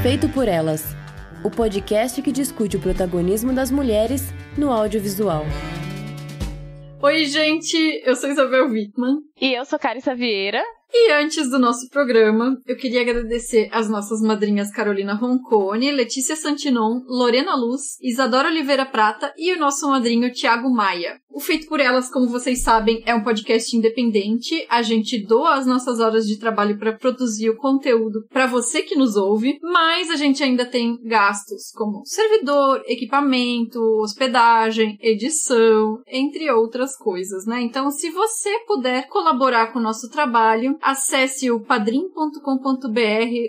Feito por Elas, o podcast que discute o protagonismo das mulheres no audiovisual. Oi, gente! Eu sou Isabel Wittmann. E eu sou Carissa Vieira. E antes do nosso programa, eu queria agradecer as nossas madrinhas Carolina Roncone, Letícia Santinon, Lorena Luz, Isadora Oliveira Prata e o nosso madrinho Thiago Maia. O Feito por Elas, como vocês sabem, é um podcast independente. A gente doa as nossas horas de trabalho para produzir o conteúdo para você que nos ouve, mas a gente ainda tem gastos como servidor, equipamento, hospedagem, edição, entre outras coisas, né? Então, se você puder colaborar com o nosso trabalho, acesse o padrim.com.br,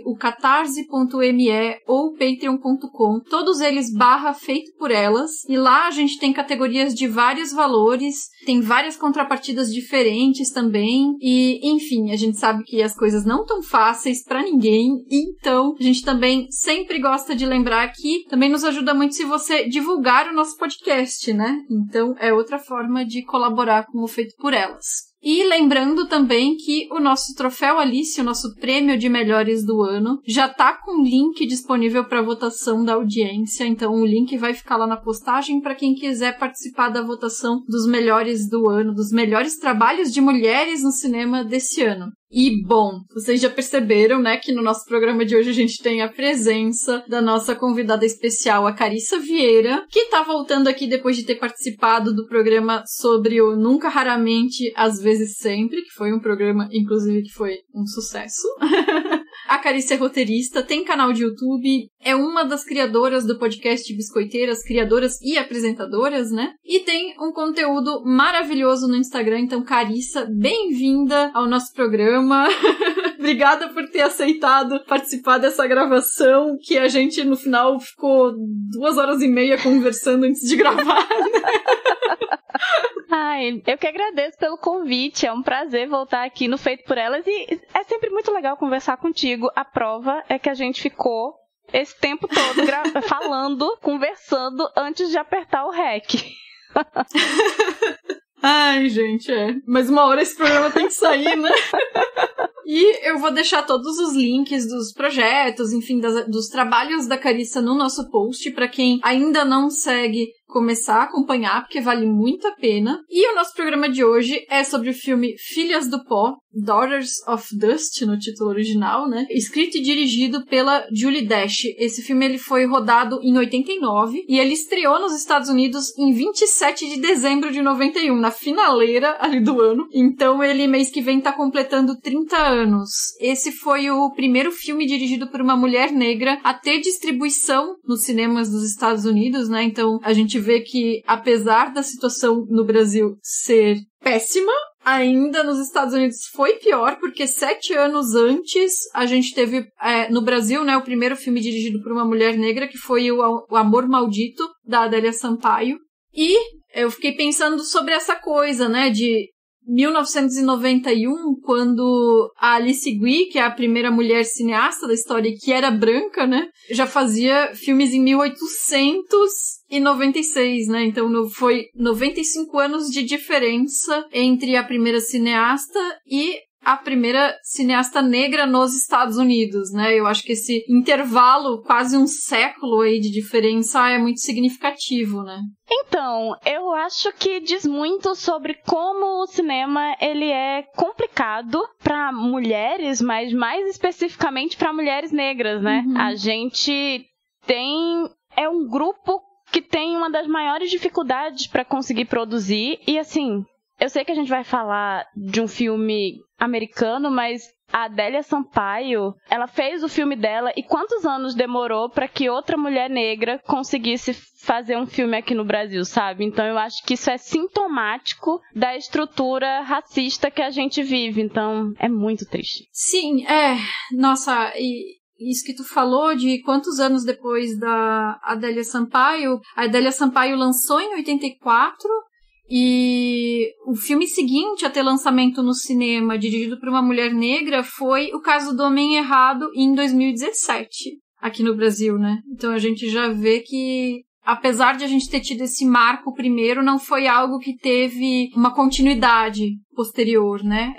o catarse.me ou o patreon.com, todos eles /feito por elas, e lá a gente tem categorias de vários valores, tem várias contrapartidas diferentes também, e enfim, a gente sabe que as coisas não tão fáceis pra ninguém, então a gente também sempre gosta de lembrar que também nos ajuda muito se você divulgar o nosso podcast, né? Então é outra forma de colaborar com o Feito por Elas. E lembrando também que o nosso Troféu Alice, o nosso prêmio de melhores do ano, já tá com link disponível para votação da audiência, então o link vai ficar lá na postagem para quem quiser participar da votação dos melhores do ano, dos melhores trabalhos de mulheres no cinema desse ano. E, bom, vocês já perceberam, né, que no nosso programa de hoje a gente tem a presença da nossa convidada especial, a Carissa Vieira, que tá voltando aqui depois de ter participado do programa sobre o Nunca, Raramente, Às Vezes Sempre, que foi um programa, inclusive, que foi um sucesso. A Carissa é roteirista, tem canal de YouTube, é uma das criadoras do podcast Biscoiteiras, criadoras e apresentadoras, né? E tem um conteúdo maravilhoso no Instagram, então Carissa, bem-vinda ao nosso programa. Obrigada por ter aceitado participar dessa gravação, que a gente no final ficou 2h30 conversando antes de gravar, né? Ai, eu que agradeço pelo convite, é um prazer voltar aqui no Feito por Elas e é sempre muito legal conversar contigo. A prova é que a gente ficou esse tempo todo falando, conversando antes de apertar o REC. Ai, gente, mas uma hora esse programa tem que sair, né? E eu vou deixar todos os links dos projetos, enfim, dos trabalhos da Carissa no nosso post, para quem ainda não segue, começar a acompanhar, porque vale muito a pena. E o nosso programa de hoje é sobre o filme Filhas do Pó, Daughters of Dust, no título original, né? Escrito e dirigido pela Julie Dash. Esse filme ele foi rodado em 89 e ele estreou nos Estados Unidos em 27 de dezembro de 91, na finaleira ali do ano. Então ele mês que vem tá completando 30 anos. Esse foi o primeiro filme dirigido por uma mulher negra a ter distribuição nos cinemas dos Estados Unidos, né? Então a gente vê que, apesar da situação no Brasil ser péssima, ainda nos Estados Unidos foi pior, porque 7 anos antes a gente teve no Brasil, né, o primeiro filme dirigido por uma mulher negra, que foi o Amor Maldito, da Adélia Sampaio. E eu fiquei pensando sobre essa coisa, né, de 1991, quando a Alice Guy, que é a primeira mulher cineasta da história, que era branca, né, já fazia filmes em 1896, né, então foi 95 anos de diferença entre a primeira cineasta e a primeira cineasta negra nos Estados Unidos, né? Eu acho que esse intervalo, quase um século aí de diferença, é muito significativo, né? Então, eu acho que diz muito sobre como o cinema ele é complicado para mulheres, mas mais especificamente para mulheres negras, né? Uhum. A gente é um grupo que tem uma das maiores dificuldades para conseguir produzir e assim, eu sei que a gente vai falar de um filme americano, mas a Adélia Sampaio, ela fez o filme dela e quantos anos demorou para que outra mulher negra conseguisse fazer um filme aqui no Brasil, sabe? Então eu acho que isso é sintomático da estrutura racista que a gente vive, então é muito triste. Sim, nossa, e isso que tu falou de quantos anos depois da Adélia Sampaio, a Adélia Sampaio lançou em 84, e o filme seguinte a ter lançamento no cinema, dirigido por uma mulher negra, foi O Caso do Homem Errado, em 2017, aqui no Brasil, né? Então a gente já vê que, apesar de a gente ter tido esse marco primeiro, não foi algo que teve uma continuidade posterior, né?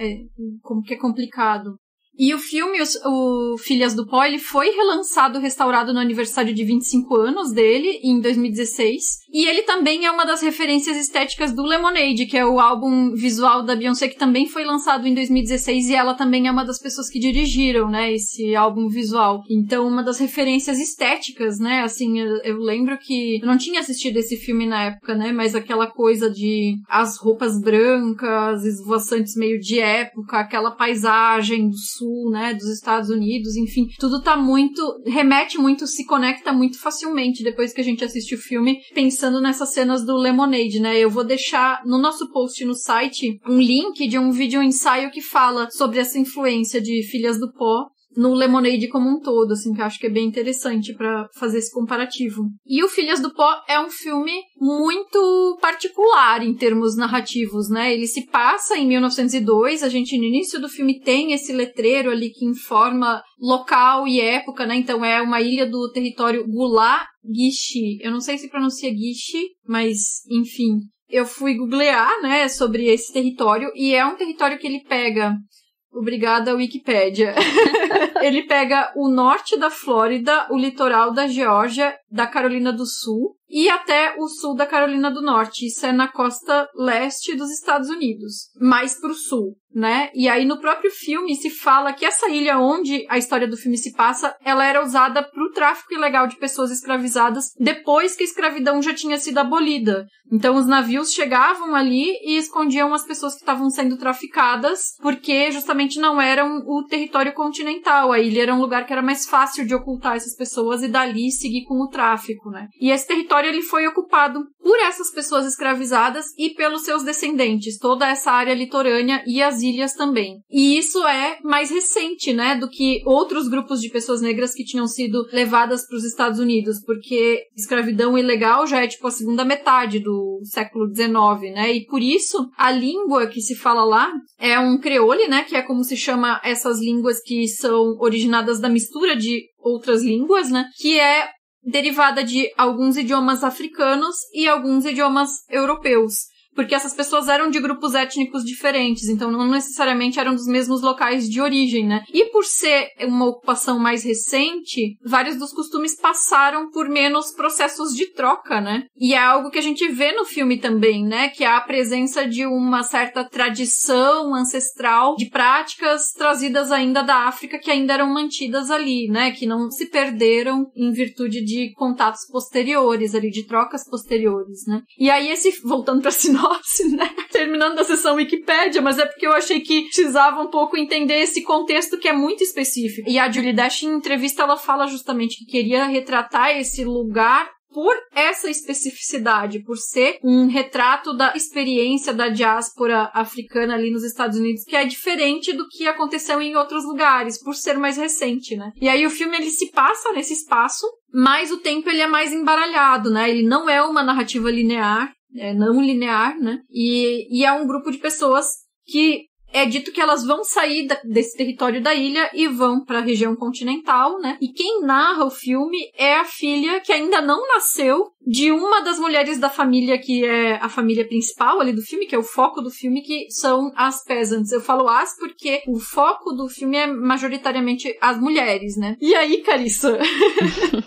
Como que é complicado. E o filme, o Filhas do Pó, ele foi relançado, restaurado no aniversário de 25 anos dele, em 2016. E ele também é uma das referências estéticas do Lemonade, que é o álbum visual da Beyoncé, que também foi lançado em 2016, e ela também é uma das pessoas que dirigiram, né, esse álbum visual. Então, uma das referências estéticas, né, assim, eu lembro que eu não tinha assistido esse filme na época, né, mas aquela coisa de as roupas brancas, esvoaçantes meio de época, aquela paisagem do sul, né, dos Estados Unidos, enfim, tudo tá muito, remete muito, se conecta muito facilmente depois que a gente assiste o filme, pensando nessas cenas do Lemonade, né. Eu vou deixar no nosso post no site um link de um vídeo ensaio que fala sobre essa influência de Filhas do Pó no Lemonade como um todo, assim, que eu acho que é bem interessante pra fazer esse comparativo. E o Filhas do Pó é um filme muito particular em termos narrativos, né? Ele se passa em 1902, a gente no início do filme tem esse letreiro ali que informa local e época, né? Então é uma ilha do território Gullah-Geechee. Eu não sei se pronuncia Geechee, mas enfim, eu fui googlear, né, sobre esse território, e é um território que ele pega... Obrigada, Wikipédia. Ele pega o norte da Flórida, o litoral da Geórgia, da Carolina do Sul e até o sul da Carolina do Norte. Isso é na costa leste dos Estados Unidos, mais pro sul, né? E aí no próprio filme se fala que essa ilha onde a história do filme se passa, ela era usada pro tráfico ilegal de pessoas escravizadas depois que a escravidão já tinha sido abolida. Então os navios chegavam ali e escondiam as pessoas que estavam sendo traficadas, porque justamente não eram o território continental. A ilha era um lugar que era mais fácil de ocultar essas pessoas e dali seguir com o tráfico, né? E esse território ele foi ocupado por essas pessoas escravizadas e pelos seus descendentes, toda essa área litorânea e as ilhas também. E isso é mais recente, né, do que outros grupos de pessoas negras que tinham sido levadas para os Estados Unidos, porque escravidão ilegal já é tipo a segunda metade do século XIX, né, e por isso a língua que se fala lá é um creole, né, que é como se chama essas línguas que são originadas da mistura de outras línguas, né, que é derivada de alguns idiomas africanos e alguns idiomas europeus. Porque essas pessoas eram de grupos étnicos diferentes, então não necessariamente eram dos mesmos locais de origem, né? E por ser uma ocupação mais recente, vários dos costumes passaram por menos processos de troca, né? E é algo que a gente vê no filme também, né? Que é a presença de uma certa tradição ancestral de práticas trazidas ainda da África que ainda eram mantidas ali, né? Que não se perderam em virtude de contatos posteriores ali, de trocas posteriores, né? E aí voltando pra sinopse, né? Terminando a sessão Wikipédia, mas é porque eu achei que precisava um pouco entender esse contexto que é muito específico. E a Julie Dash, em entrevista, ela fala justamente que queria retratar esse lugar por essa especificidade, por ser um retrato da experiência da diáspora africana ali nos Estados Unidos, que é diferente do que aconteceu em outros lugares, por ser mais recente, né? E aí o filme, ele se passa nesse espaço, mas o tempo ele é mais embaralhado, né? Ele não é uma narrativa linear, é não linear, né? E é um grupo de pessoas que é dito que elas vão sair desse território da ilha e vão para a região continental, né? E quem narra o filme é a filha que ainda não nasceu de uma das mulheres da família que é a família principal ali do filme, que é o foco do filme, que são as peasants. Eu falo as porque o foco do filme é majoritariamente as mulheres, né? E aí, Carissa,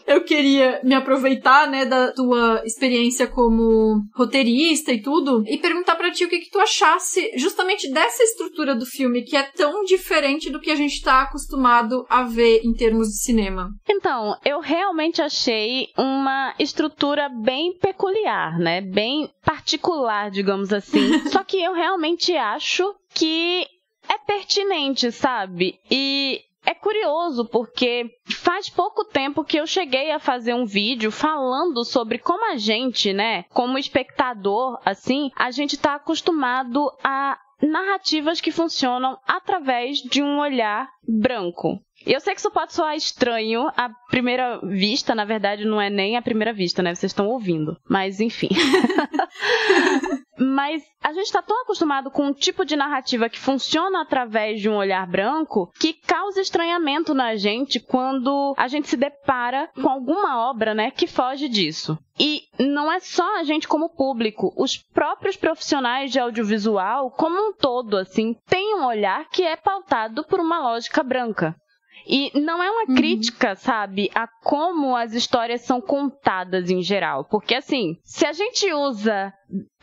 eu queria me aproveitar, né, da tua experiência como roteirista e tudo, e perguntar pra ti o que tu achasse justamente dessa estrutura do filme, que é tão diferente do que a gente tá acostumado a ver em termos de cinema. Então, eu realmente achei uma estrutura bem peculiar, né? Bem particular, digamos assim. Só que eu realmente acho que é pertinente, sabe? E é curioso porque faz pouco tempo que eu cheguei a fazer um vídeo falando sobre como a gente, né, como espectador, assim, a gente tá acostumado a narrativas que funcionam através de um olhar branco. Eu sei que isso pode soar estranho à primeira vista, na verdade não é nem à primeira vista, né? Vocês estão ouvindo. Mas, enfim. Mas a gente tá tão acostumado com um tipo de narrativa que funciona através de um olhar branco que causa estranhamento na gente quando a gente se depara com alguma obra, né, que foge disso. E não é só a gente como público, os próprios profissionais de audiovisual, como um todo, assim, têm um olhar que é pautado por uma lógica branca. E não é uma crítica, sabe, a como as histórias são contadas em geral. Porque, assim, se a gente usa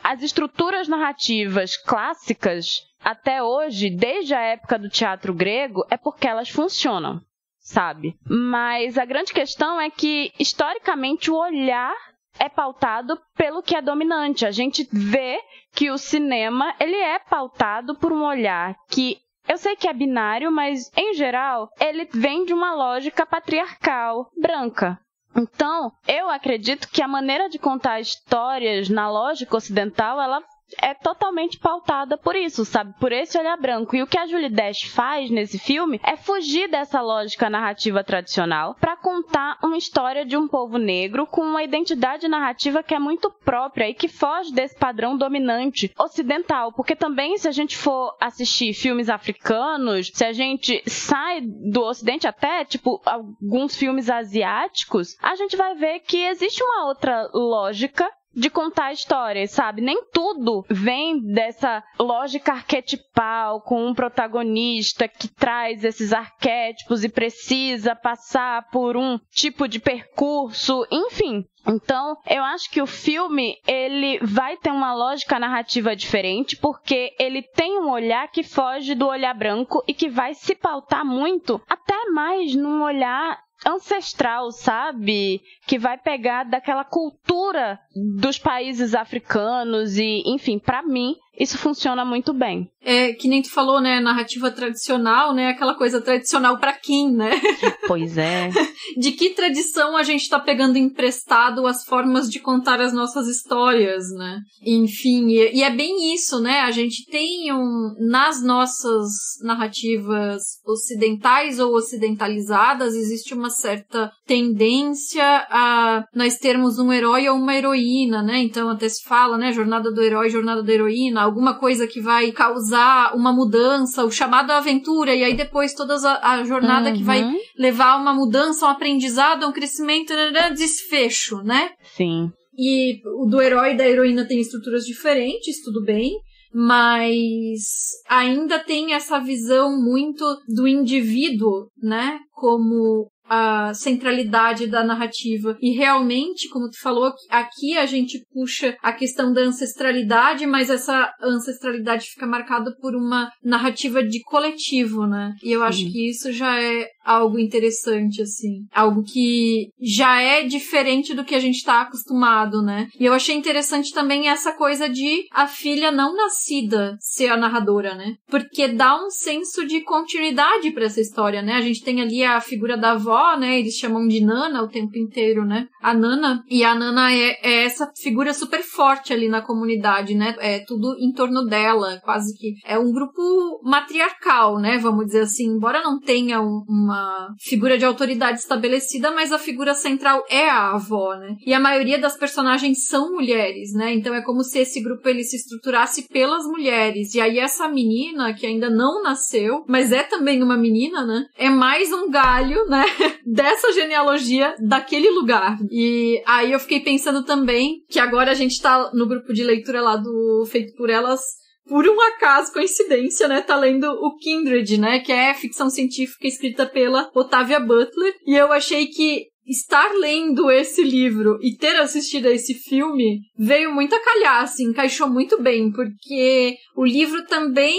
as estruturas narrativas clássicas até hoje, desde a época do teatro grego, é porque elas funcionam, sabe? Mas a grande questão é que, historicamente, o olhar é pautado pelo que é dominante. A gente vê que o cinema, ele é pautado por um olhar que... Eu sei que é binário, mas, em geral, ele vem de uma lógica patriarcal, branca. Então, eu acredito que a maneira de contar histórias na lógica ocidental, ela é totalmente pautada por isso, sabe? Por esse olhar branco. E o que a Julie Dash faz nesse filme é fugir dessa lógica narrativa tradicional para contar uma história de um povo negro com uma identidade narrativa que é muito própria e que foge desse padrão dominante ocidental. Porque também, se a gente for assistir filmes africanos, se a gente sai do ocidente até, tipo, alguns filmes asiáticos, a gente vai ver que existe uma outra lógica de contar histórias, sabe? Nem tudo vem dessa lógica arquetipal com um protagonista que traz esses arquétipos e precisa passar por um tipo de percurso, enfim. Então, eu acho que o filme, ele vai ter uma lógica narrativa diferente porque ele tem um olhar que foge do olhar branco e que vai se pautar muito, até mais num olhar ancestral, sabe? Que vai pegar daquela cultura dos países africanos e, enfim, pra mim, isso funciona muito bem. É, que nem tu falou, né? Narrativa tradicional, né? Aquela coisa tradicional pra quem, né? Pois é. De que tradição a gente tá pegando emprestado as formas de contar as nossas histórias, né? Enfim, e é bem isso, né? A gente tem nas nossas narrativas ocidentais ou ocidentalizadas, existe uma certa tendência a nós termos um herói ou uma heroína, né? Então até se fala, né? Jornada do herói, jornada da heroína, alguma coisa que vai causar uma mudança, o chamado aventura, e aí depois toda a jornada que vai levar a uma mudança, um aprendizado, um crescimento, desfecho, né? Sim. E o do herói e da heroína tem estruturas diferentes, tudo bem, mas ainda tem essa visão muito do indivíduo, né? Como a centralidade da narrativa. E realmente, como tu falou, aqui a gente puxa a questão da ancestralidade, mas essa ancestralidade fica marcada por uma narrativa de coletivo, né? E eu acho que isso já é algo interessante, assim. Algo que já é diferente do que a gente tá acostumado, né? E eu achei interessante também essa coisa de a filha não nascida ser a narradora, né? Porque dá um senso de continuidade pra essa história, né? A gente tem ali a figura da avó, né? Eles chamam de Nana o tempo inteiro, né? A Nana. E a Nana é essa figura super forte ali na comunidade, né? É tudo em torno dela, quase que é um grupo matriarcal, né? Vamos dizer assim, embora não tenha uma figura de autoridade estabelecida, mas a figura central é a avó, né? E a maioria das personagens são mulheres, né? Então é como se esse grupo ele se estruturasse pelas mulheres. E aí essa menina, que ainda não nasceu, mas é também uma menina, né? É mais um galho, né? Dessa genealogia daquele lugar. E aí eu fiquei pensando também que agora a gente tá no grupo de leitura lá do Feito por Elas, por um acaso, coincidência, né, tá lendo o Kindred, né, que é ficção científica escrita pela Octavia Butler, e eu achei que estar lendo esse livro e ter assistido a esse filme veio muito a calhar, assim, encaixou muito bem, porque o livro também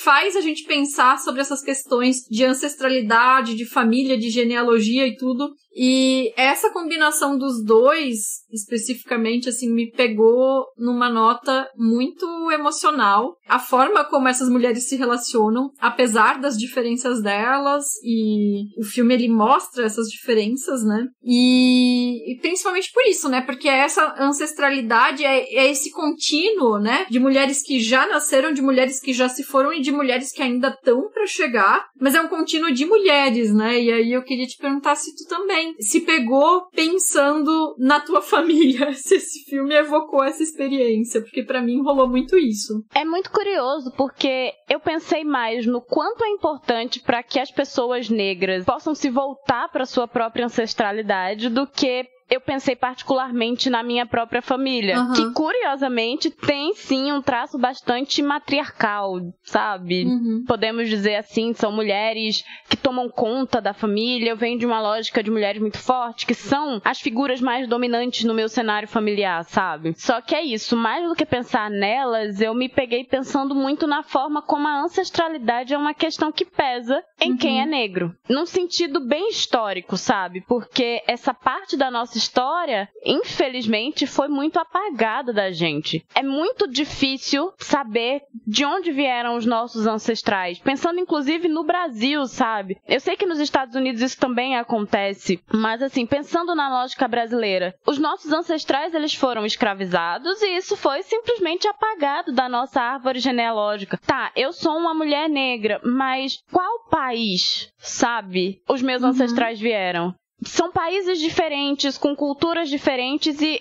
faz a gente pensar sobre essas questões de ancestralidade, de família, de genealogia e tudo. E essa combinação dos dois, especificamente, assim, me pegou numa nota muito emocional. A forma como essas mulheres se relacionam, apesar das diferenças delas, e o filme, ele mostra essas diferenças, né? E principalmente por isso, né? Porque essa ancestralidade é esse contínuo, né? De mulheres que já nasceram, de mulheres que já se foram e de mulheres que ainda estão pra chegar, mas é um contínuo de mulheres, né? E aí eu queria te perguntar se tu também se pegou pensando na tua família, se esse filme evocou essa experiência, porque pra mim rolou muito isso. É muito curioso, porque eu pensei mais no quanto é importante para que as pessoas negras possam se voltar para sua própria ancestralidade do que eu pensei particularmente na minha própria família, que curiosamente tem sim um traço bastante matriarcal, sabe? Podemos dizer assim, são mulheres que tomam conta da família. Eu venho de uma lógica de mulheres muito fortes, que são as figuras mais dominantes no meu cenário familiar, sabe? Só que é isso, mais do que pensar nelas, eu me peguei pensando muito na forma como a ancestralidade é uma questão que pesa em quem é negro. Num sentido bem histórico, sabe? Porque essa parte da nossa história, infelizmente, foi muito apagada da gente. É muito difícil saber de onde vieram os nossos ancestrais. Pensando, inclusive, no Brasil, sabe? Eu sei que nos Estados Unidos isso também acontece, mas, assim, pensando na lógica brasileira, os nossos ancestrais, eles foram escravizados e isso foi simplesmente apagado da nossa árvore genealógica. Tá, eu sou uma mulher negra, mas qual país, sabe, os meus ancestrais vieram? São países diferentes, com culturas diferentes, e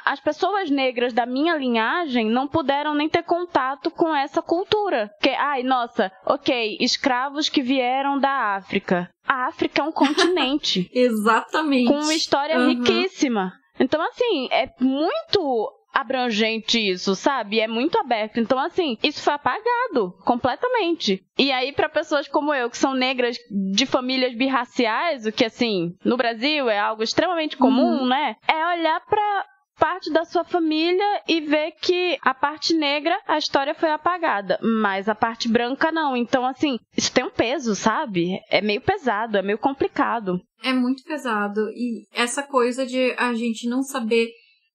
as pessoas negras da minha linhagem não puderam nem ter contato com essa cultura. Porque, escravos que vieram da África. A África é um continente. Exatamente. Com uma história riquíssima. Então, assim, é muito abrangente isso, sabe? É muito aberto. Então, assim, isso foi apagado completamente. E aí, para pessoas como eu, que são negras de famílias birraciais, o que, assim, no Brasil é algo extremamente comum, né? É olhar pra parte da sua família e ver que a parte negra, a história foi apagada, mas a parte branca não. Então, assim, isso tem um peso, sabe? É meio pesado, é meio complicado. É muito pesado. E essa coisa de a gente não saber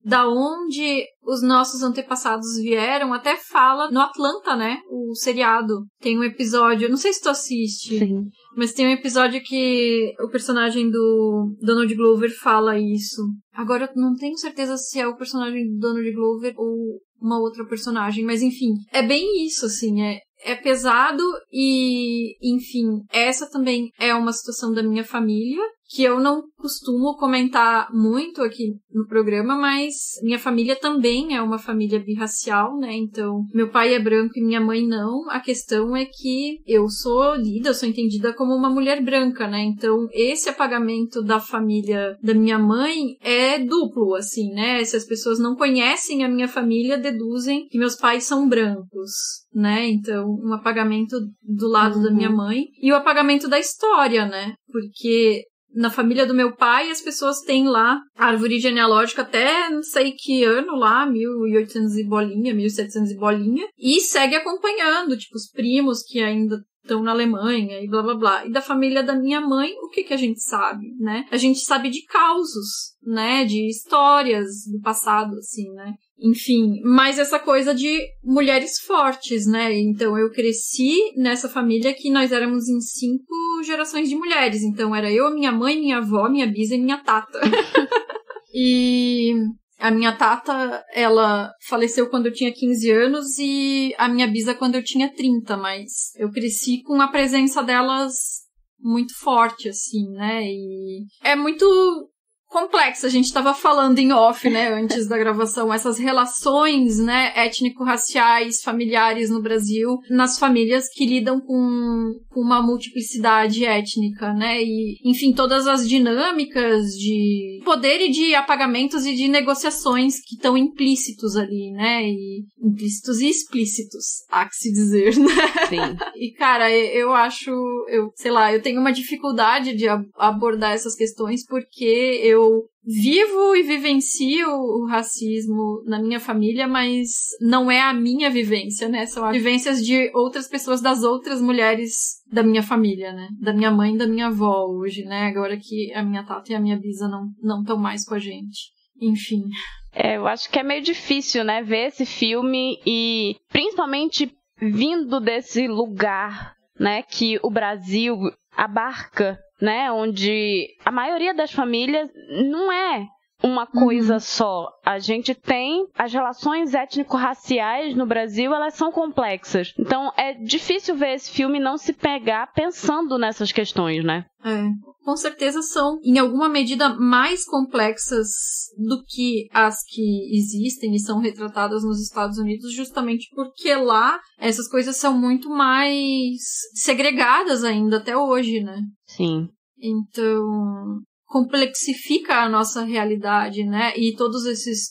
da onde os nossos antepassados vieram, até fala no Atlanta, né? O seriado. Tem um episódio, não sei se tu assiste, Sim. Mas tem um episódio que o personagem do Donald Glover fala isso. Agora eu não tenho certeza se é o personagem do Donald Glover ou uma outra personagem, mas enfim, é bem isso, assim, é pesado e, enfim, essa também é uma situação da minha família, que eu não costumo comentar muito aqui no programa, mas minha família também é uma família birracial, né? Então, meu pai é branco e minha mãe não. A questão é que eu sou entendida como uma mulher branca, né? Então, esse apagamento da família da minha mãe é duplo, assim, né? Se as pessoas não conhecem a minha família, deduzem que meus pais são brancos, né? Então, um apagamento do lado da minha mãe e o apagamento da história, né? Porque na família do meu pai, as pessoas têm lá a árvore genealógica até não sei que ano lá, 1800 e bolinha, 1700 e bolinha, e segue acompanhando, tipo, os primos que ainda estão na Alemanha e blá blá blá. E da família da minha mãe, o que a gente sabe, né? A gente sabe de causos, né? De histórias do passado, assim, né? Enfim, mas essa coisa de mulheres fortes, né? Então eu cresci nessa família que nós éramos em 5 gerações de mulheres. Então era eu, minha mãe, minha avó, minha bisa e minha tata. E a minha tata, ela faleceu quando eu tinha 15 anos e a minha bisa quando eu tinha 30, mas eu cresci com a presença delas muito forte, assim, né? E é muito complexa. A gente estava falando em off, né, antes da gravação, essas relações, né, étnico-raciais, familiares no Brasil, nas famílias que lidam com uma multiplicidade étnica, né, e, enfim, todas as dinâmicas de poder e de apagamentos e de negociações que estão implícitos ali, né, e implícitos e explícitos, há que se dizer, né. Sim. E, cara, eu acho, sei lá, eu tenho uma dificuldade de abordar essas questões porque eu vivo e vivencio o racismo na minha família, mas não é a minha vivência, né? São as vivências de outras pessoas, das outras mulheres da minha família, né? Da minha mãe e da minha avó hoje, né? Agora que a minha tata e a minha bisa não estão mais com a gente. Enfim. Eu acho que é meio difícil, né? Ver esse filme e principalmente vindo desse lugar, né? Que o Brasil abarca, né, onde a maioria das famílias não é uma coisa só. A gente tem as relações étnico-raciais no Brasil, elas são complexas. Então é difícil ver esse filme e não se pegar pensando nessas questões, né? Com certeza são, em alguma medida, mais complexas do que as que existem e são retratadas nos Estados Unidos, justamente porque lá essas coisas são muito mais segregadas ainda até hoje, né? Sim. Então, complexifica a nossa realidade, né? E todas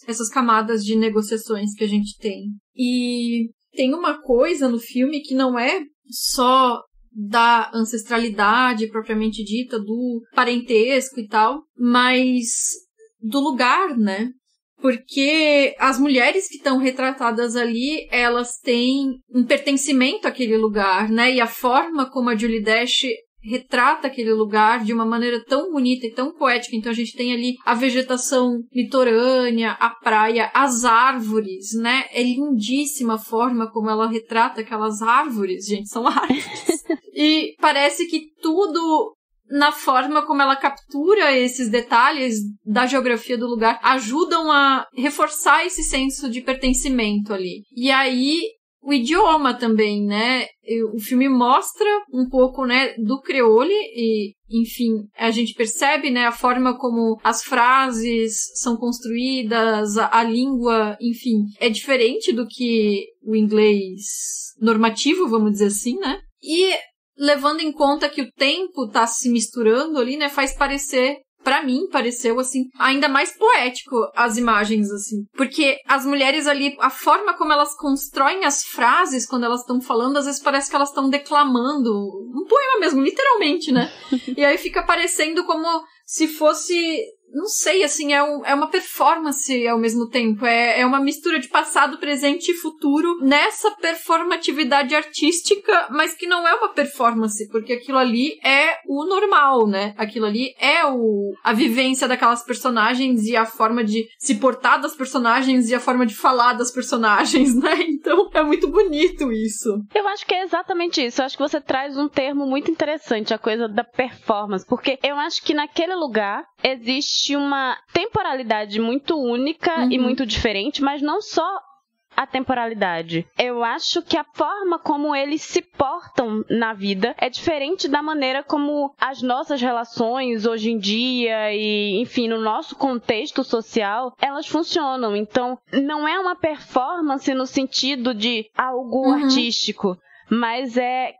essas camadas de negociações que a gente tem. E tem uma coisa no filme que não é só da ancestralidade propriamente dita, do parentesco e tal, mas do lugar, né? Porque as mulheres que estão retratadas ali, elas têm um pertencimento àquele lugar, né? E a forma como a Julie Dash retrata aquele lugar de uma maneira tão bonita e tão poética. Então a gente tem ali a vegetação litorânea, a praia, as árvores, né? É lindíssima a forma como ela retrata aquelas árvores, gente, são árvores. E parece que tudo, na forma como ela captura esses detalhes da geografia do lugar, ajudam a reforçar esse senso de pertencimento ali. E aí, o idioma também, né? O filme mostra um pouco, né, do creole e, enfim, a gente percebe, né, a forma como as frases são construídas, a língua, enfim, é diferente do que o inglês normativo, vamos dizer assim, né? E levando em conta que o tempo tá se misturando ali, né, faz parecer, pra mim, pareceu, assim, ainda mais poético as imagens, assim. Porque as mulheres ali, a forma como elas constroem as frases quando elas estão falando, às vezes parece que elas estão declamando um poema mesmo, literalmente, né? E aí fica parecendo como se fosse, não sei, assim, é uma performance ao mesmo tempo. É uma mistura de passado, presente e futuro nessa performatividade artística, mas que não é uma performance, porque aquilo ali é o normal, né? Aquilo ali é a vivência daquelas personagens e a forma de se portar das personagens e a forma de falar das personagens, né? Então é muito bonito isso. Eu acho que é exatamente isso. Eu acho que você traz um termo muito interessante, a coisa da performance, porque eu acho que naquele lugar existe uma temporalidade muito única e muito diferente, mas não só a temporalidade. Eu acho que a forma como eles se portam na vida é diferente da maneira como as nossas relações hoje em dia e, enfim, no nosso contexto social, elas funcionam. Então, não é uma performance no sentido de algo artístico, mas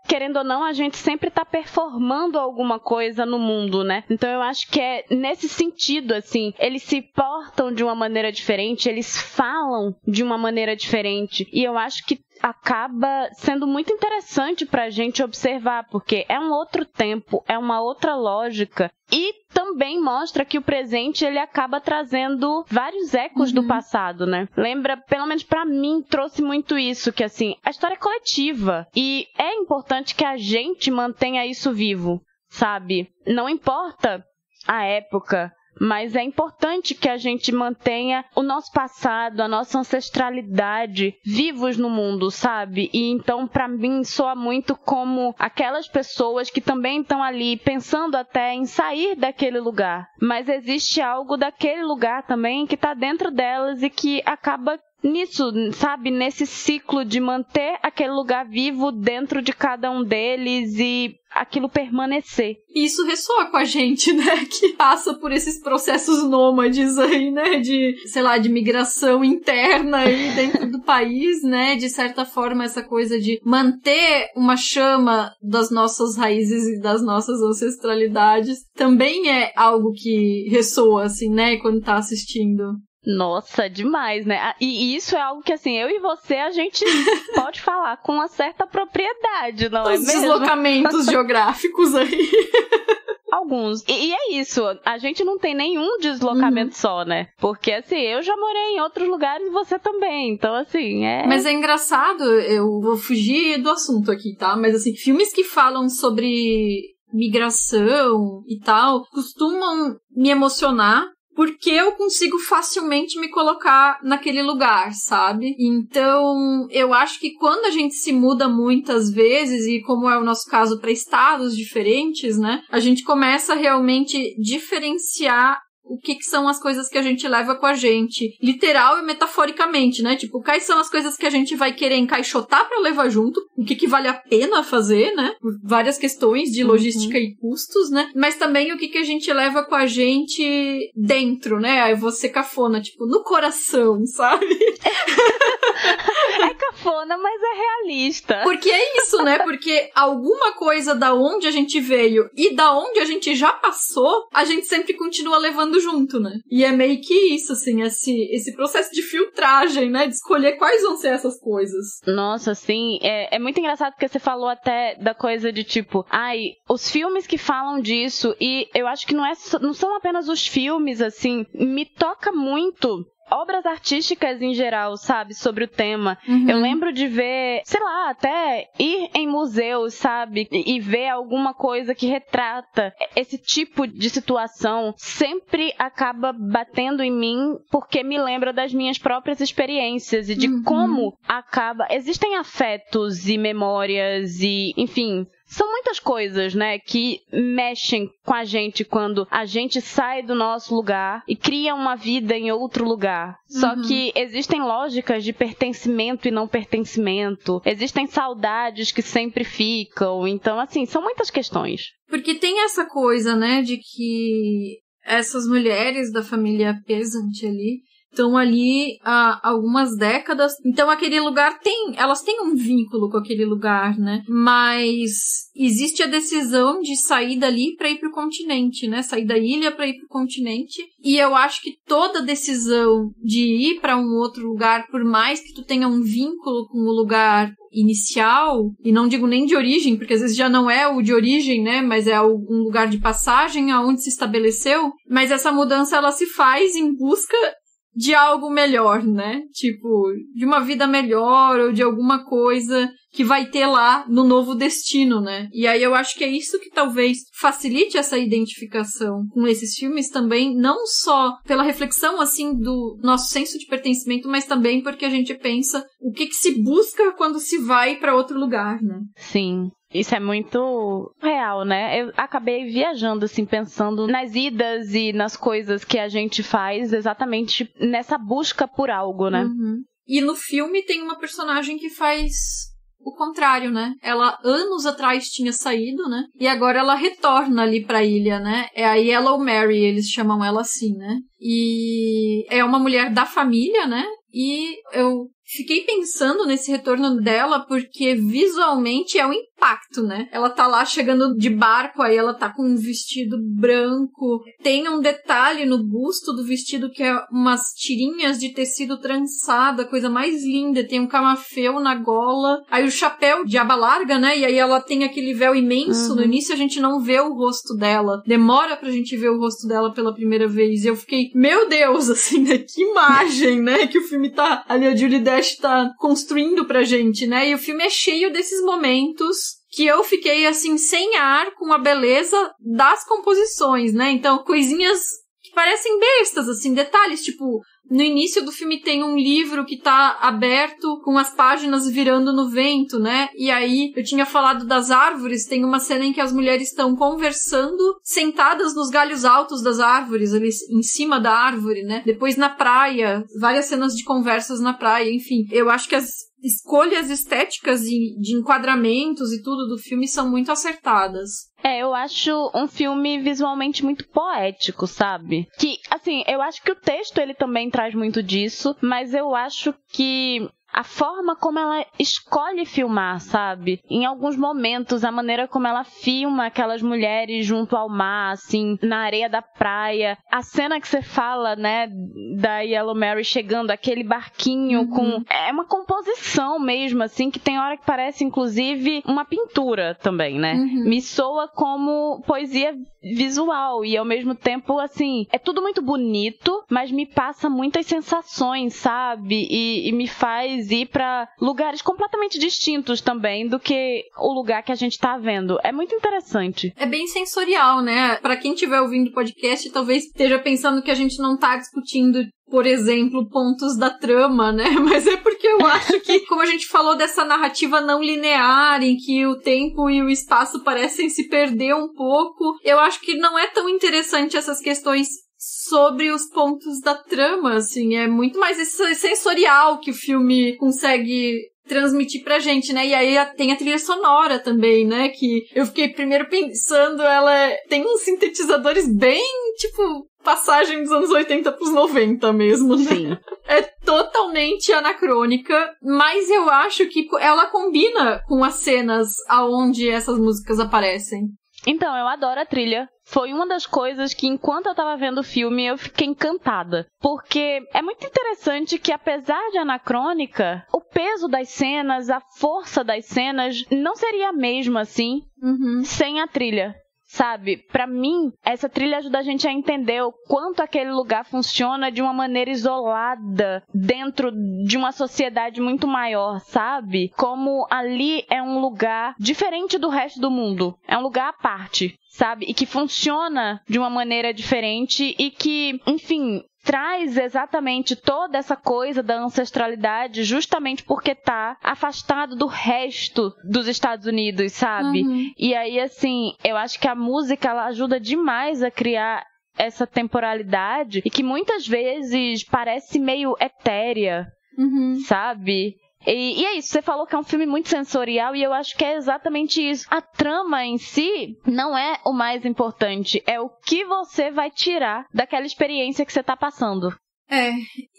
querendo ou não, a gente sempre tá performando alguma coisa no mundo, né? Então eu acho que é nesse sentido, assim, eles se portam de uma maneira diferente, eles falam de uma maneira diferente, e eu acho que acaba sendo muito interessante pra gente observar, porque é um outro tempo, é uma outra lógica, e também mostra que o presente, ele acaba trazendo vários ecos do passado, né? Lembra, pelo menos pra mim, trouxe muito isso, que assim, a história é coletiva, e é importante que a gente mantenha isso vivo, sabe? Não importa a época, mas é importante que a gente mantenha o nosso passado, a nossa ancestralidade vivos no mundo, sabe? E então, pra mim, soa muito como aquelas pessoas que também estão ali pensando até em sair daquele lugar. Mas existe algo daquele lugar também que tá dentro delas e que acaba nisso, sabe? Nesse ciclo de manter aquele lugar vivo dentro de cada um deles e aquilo permanecer. Isso ressoa com a gente, né? Que passa por esses processos nômades aí, né? De, sei lá, de migração interna aí dentro do país, né? De certa forma, essa coisa de manter uma chama das nossas raízes e das nossas ancestralidades também é algo que ressoa, assim, né? Quando tá assistindo. Nossa, demais, né? E isso é algo que, assim, eu e você, a gente pode falar com uma certa propriedade, não é mesmo? Os deslocamentos geográficos aí. Alguns. E é isso, a gente não tem nenhum deslocamento só, né? Porque, assim, eu já morei em outros lugares e você também, então, assim, Mas é engraçado, eu vou fugir do assunto aqui, tá? Mas, assim, filmes que falam sobre migração e tal, costumam me emocionar, porque eu consigo facilmente me colocar naquele lugar, sabe? Então, eu acho que quando a gente se muda muitas vezes, e como é o nosso caso para estados diferentes, né? A gente começa a realmente diferenciar o que são as coisas que a gente leva com a gente, literal e metaforicamente, né? Tipo, quais são as coisas que a gente vai querer encaixotar pra levar junto, o que vale a pena fazer, né? Por várias questões de logística e custos, né? Mas também o que a gente leva com a gente dentro, né? Aí eu vou ser cafona, tipo, no coração, sabe? É cafona, mas é realista. Porque é isso, né? Porque alguma coisa da onde a gente veio e da onde a gente já passou, a gente sempre continua levando junto, né? E é meio que isso, assim, esse processo de filtragem, né? De escolher quais vão ser essas coisas. Nossa, assim, é muito engraçado porque você falou até da coisa de tipo, os filmes que falam disso, e eu acho que não são apenas os filmes, assim, me toca muito obras artísticas em geral, sabe, sobre o tema. Eu lembro de ver, sei lá, até ir em museus, sabe, e ver alguma coisa que retrata esse tipo de situação, sempre acaba batendo em mim porque me lembra das minhas próprias experiências e de como existem afetos e memórias e, enfim, são muitas coisas, né, que mexem com a gente quando a gente sai do nosso lugar e cria uma vida em outro lugar. Só que existem lógicas de pertencimento e não pertencimento. Existem saudades que sempre ficam. Então, assim, são muitas questões. Tem essa coisa, né, de que essas mulheres da família Pesant ali estão ali há algumas décadas. Então, aquele lugar elas têm um vínculo com aquele lugar, né? Mas existe a decisão de sair dali para ir pro continente, né? Sair da ilha para ir pro continente. E eu acho que toda decisão de ir para um outro lugar, por mais que tu tenha um vínculo com o lugar inicial, e não digo nem de origem, porque às vezes já não é o de origem, né, mas é um lugar de passagem aonde se estabeleceu, mas essa mudança ela se faz em busca de algo melhor, né? Tipo, de uma vida melhor ou de alguma coisa que vai ter lá no novo destino, né? E aí eu acho que é isso que talvez facilite essa identificação com esses filmes também, não só pela reflexão, assim, do nosso senso de pertencimento, mas também porque a gente pensa o que se busca quando se vai para outro lugar, né? Sim. Isso é muito real, né? Eu acabei viajando, assim, pensando nas idas e nas coisas que a gente faz exatamente nessa busca por algo, né? E no filme tem uma personagem que faz o contrário, né? Ela anos atrás tinha saído, né? E agora ela retorna ali pra ilha, né? É a Yellow Mary, eles chamam ela assim, né? E é uma mulher da família, né? E eu fiquei pensando nesse retorno dela porque visualmente é um impacto, né? Ela tá lá chegando de barco, aí ela tá com um vestido branco. Tem um detalhe no busto do vestido que é umas tirinhas de tecido trançado, a coisa mais linda. Tem um camafeu na gola. Aí o chapéu de aba larga, né? E aí ela tem aquele véu imenso. No início a gente não vê o rosto dela. Demora pra gente ver o rosto dela pela primeira vez. E eu fiquei, meu Deus, assim, né? Que imagem, né? Que o filme tá... Ali a Julie Dash tá construindo pra gente, né? E o filme é cheio desses momentos que eu fiquei, assim, sem ar com a beleza das composições, né? Então, coisinhas que parecem bestas, assim, detalhes, tipo... No início do filme tem um livro que tá aberto com as páginas virando no vento, né? E aí, eu tinha falado das árvores, tem uma cena em que as mulheres estão conversando, sentadas nos galhos altos das árvores, ali em cima da árvore, né? Depois na praia, várias cenas de conversas na praia, enfim. Eu acho que as escolhas estéticas de enquadramentos e tudo do filme são muito acertadas. Eu acho um filme visualmente muito poético, sabe? Que, assim, eu acho que o texto ele também traz muito disso, mas eu acho que a forma como ela escolhe filmar, sabe? Em alguns momentos, a maneira como ela filma aquelas mulheres junto ao mar, assim, na areia da praia. A cena que você fala, né, da Yellow Mary chegando, aquele barquinho com... É uma composição mesmo, assim, que tem hora que parece, inclusive, uma pintura também, né? Me soa como poesia visual e, ao mesmo tempo, assim, é tudo muito bonito, mas me passa muitas sensações, sabe? E me faz ir pra lugares completamente distintos também do que o lugar que a gente tá vendo. É muito interessante. É bem sensorial, né? Pra quem estiver ouvindo o podcast, talvez esteja pensando que a gente não tá discutindo, por exemplo, pontos da trama, né? Mas é porque eu acho que, como a gente falou dessa narrativa não linear, em que o tempo e o espaço parecem se perder um pouco, eu acho que não é tão interessante essas questões sobre os pontos da trama, assim, é muito mais esse sensorial que o filme consegue transmitir pra gente, né? E aí tem a trilha sonora também, né? Que eu fiquei primeiro pensando, ela tem uns sintetizadores bem, tipo, passagem dos anos 80 pros 90 mesmo, né? Sim. É totalmente anacrônica, mas eu acho que ela combina com as cenas aonde essas músicas aparecem. Então, eu adoro a trilha. Foi uma das coisas que, enquanto eu tava vendo o filme, eu fiquei encantada. Porque é muito interessante que, apesar de anacrônica, o peso das cenas, a força das cenas, não seria a mesma, assim, sem a trilha. Sabe, pra mim, essa trilha ajuda a gente a entender o quanto aquele lugar funciona de uma maneira isolada dentro de uma sociedade muito maior, sabe? Como ali é um lugar diferente do resto do mundo. É um lugar à parte, sabe? E que funciona de uma maneira diferente e que, enfim, traz exatamente toda essa coisa da ancestralidade justamente porque tá afastado do resto dos Estados Unidos, sabe? E aí, assim, eu acho que a música, ela ajuda demais a criar essa temporalidade e que muitas vezes parece meio etérea, sabe? E é isso, você falou que é um filme muito sensorial e eu acho que é exatamente isso. A trama em si não é o mais importante, é o que você vai tirar daquela experiência que você tá passando.